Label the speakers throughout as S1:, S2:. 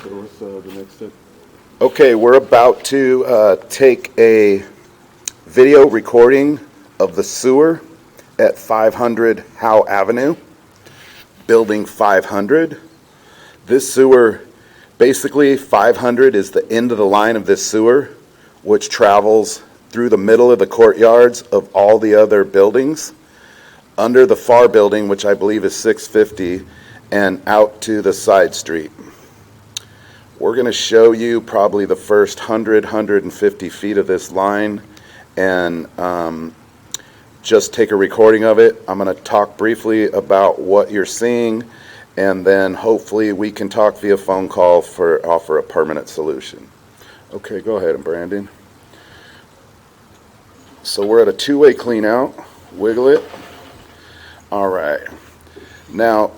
S1: So what's the next step?
S2: Okay, we're about to take a video recording of the sewer at 500 Howe Avenue, building 500. This sewer, basically 500 is the end of the line of this sewer, which travels through the middle of the courtyards of all the other buildings, under the far building, which I believe is 650, and out to the side street. We're going to show you probably the first 150 feet of this line and just take a recording of it. I'm going to talk briefly about what you're seeing, and then hopefully we can talk via phone call for offer a permanent solution. Okay, go ahead, Brandon. So we're at a two-way clean out. Wiggle it. All right. Now,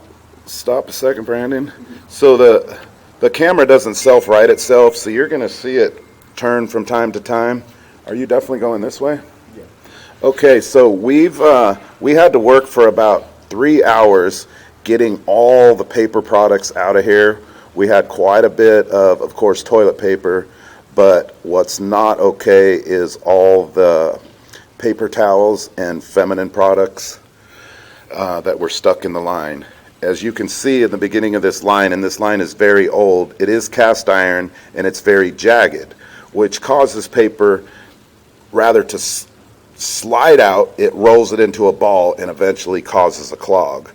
S2: stop a second, Brandon. So the camera doesn't self-right itself, so you're going to see it turn from time to time. Are you definitely going this way?
S1: Yeah.
S2: Okay, so we had to work for about 3 hours getting all the paper products out of here. We had quite a bit of course, toilet paper, but what's not okay is all the paper towels and feminine products that were stuck in the line. As you can see in the beginning of this line, and this line is very old, it is cast iron and it's very jagged, which causes paper rather to slide out, it rolls it into a ball and eventually causes a clog.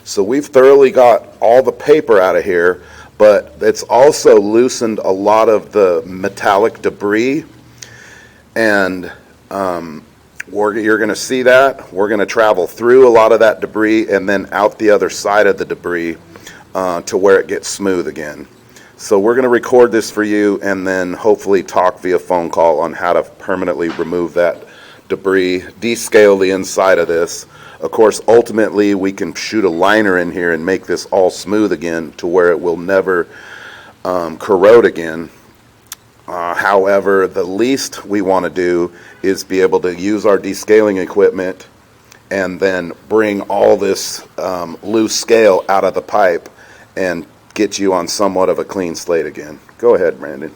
S2: So we've thoroughly got all the paper out of here, but it's also loosened a lot of the metallic debris, and you're going to see that. We're going to travel through a lot of that debris and then out the other side of the debris to where it gets smooth again. So we're going to record this for you and then hopefully talk via phone call on how to permanently remove that debris, descale the inside of this. Of course, ultimately, we can shoot a liner in here and make this all smooth again to where it will never corrode again. However, the least we want to do is be able to use our descaling equipment and then bring all this loose scale out of the pipe and get you on somewhat of a clean slate again. Go ahead, Brandon.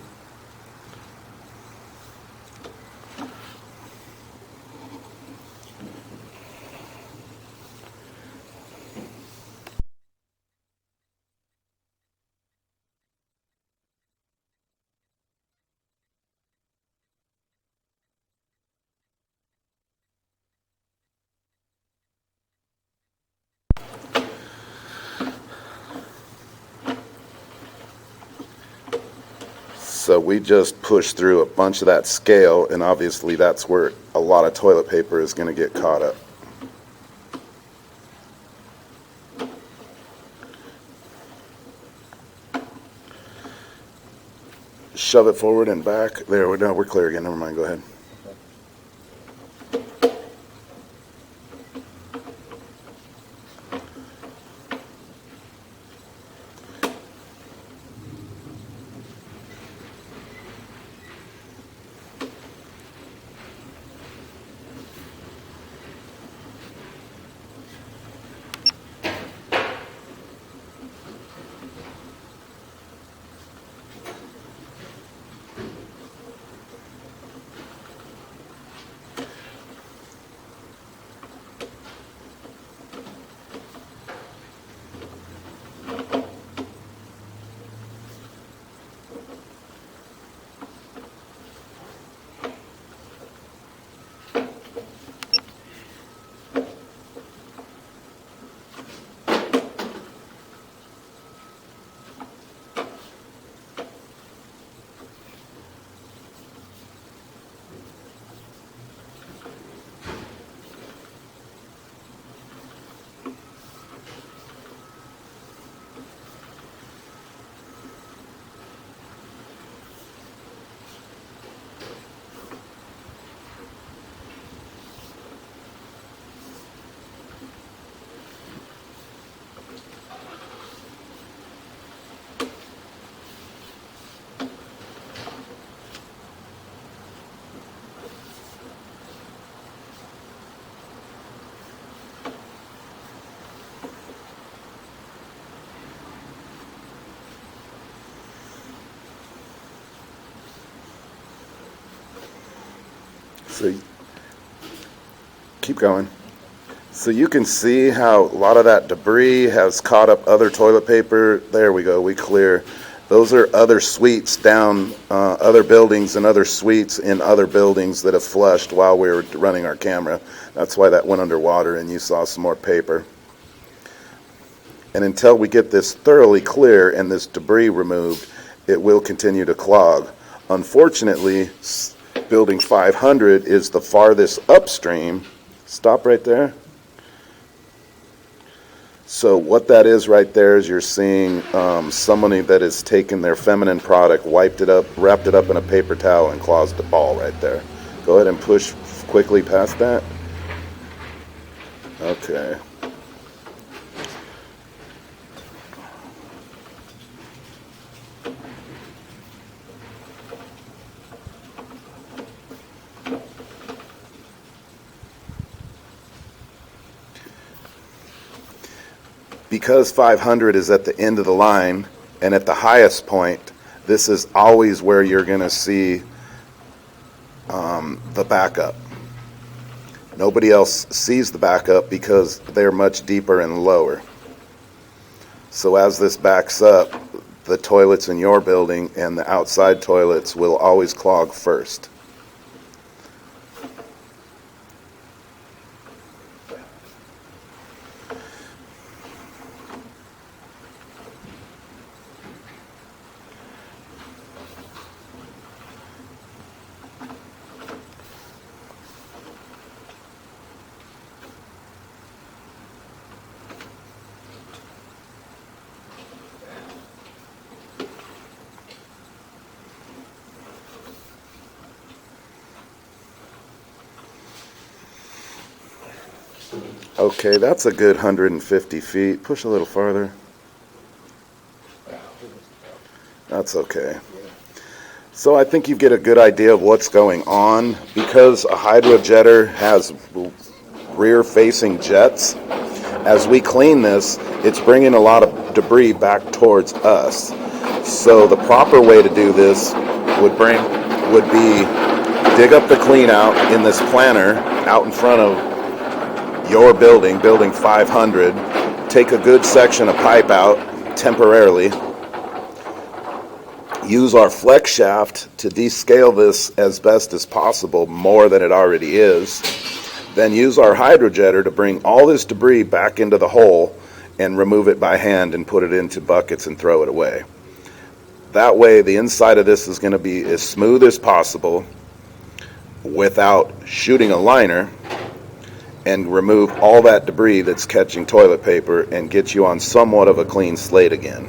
S2: So we just pushed through a bunch of that scale, and obviously that's where a lot of toilet paper is going to get caught up. Shove it forward and back. There, we're clear again. Never mind. Go ahead. So keep going. So you can see how a lot of that debris has caught up other toilet paper. There we go, we clear. Those are other suites down, other buildings and other suites in other buildings that have flushed while we were running our camera. That's why that went underwater and you saw some more paper. And until we get this thoroughly clear and this debris removed, it will continue to clog. Unfortunately, building 500 is the farthest upstream. Stop right there. So what that is right there is you're seeing somebody that has taken their feminine product, wiped it up, wrapped it up in a paper towel, and closed the ball right there. Go ahead and push quickly past that. Okay. Because 500 is at the end of the line and at the highest point, this is always where you're going to see the backup. Nobody else sees the backup because they're much deeper and lower. So as this backs up, the toilets in your building and the outside toilets will always clog first. Okay, that's a good 150 feet. Push a little farther. That's okay. So I think you get a good idea of what's going on. Because a hydrojetter has rear-facing jets, as we clean this, it's bringing a lot of debris back towards us. So the proper way to do this would be dig up the clean out in this planter out in front of your building, building 500, take a good section of pipe out temporarily, use our flex shaft to descale this as best as possible, more than it already is, then use our hydrojetter to bring all this debris back into the hole and remove it by hand and put it into buckets and throw it away. That way the inside of this is going to be as smooth as possible without shooting a liner, and remove all that debris that's catching toilet paper and get you on somewhat of a clean slate again.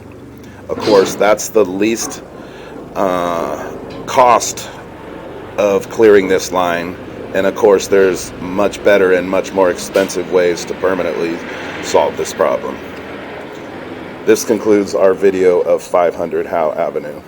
S2: Of course, that's the least cost of clearing this line, and of course there's much better and much more expensive ways to permanently solve this problem. This concludes our video of 500 Howe Avenue.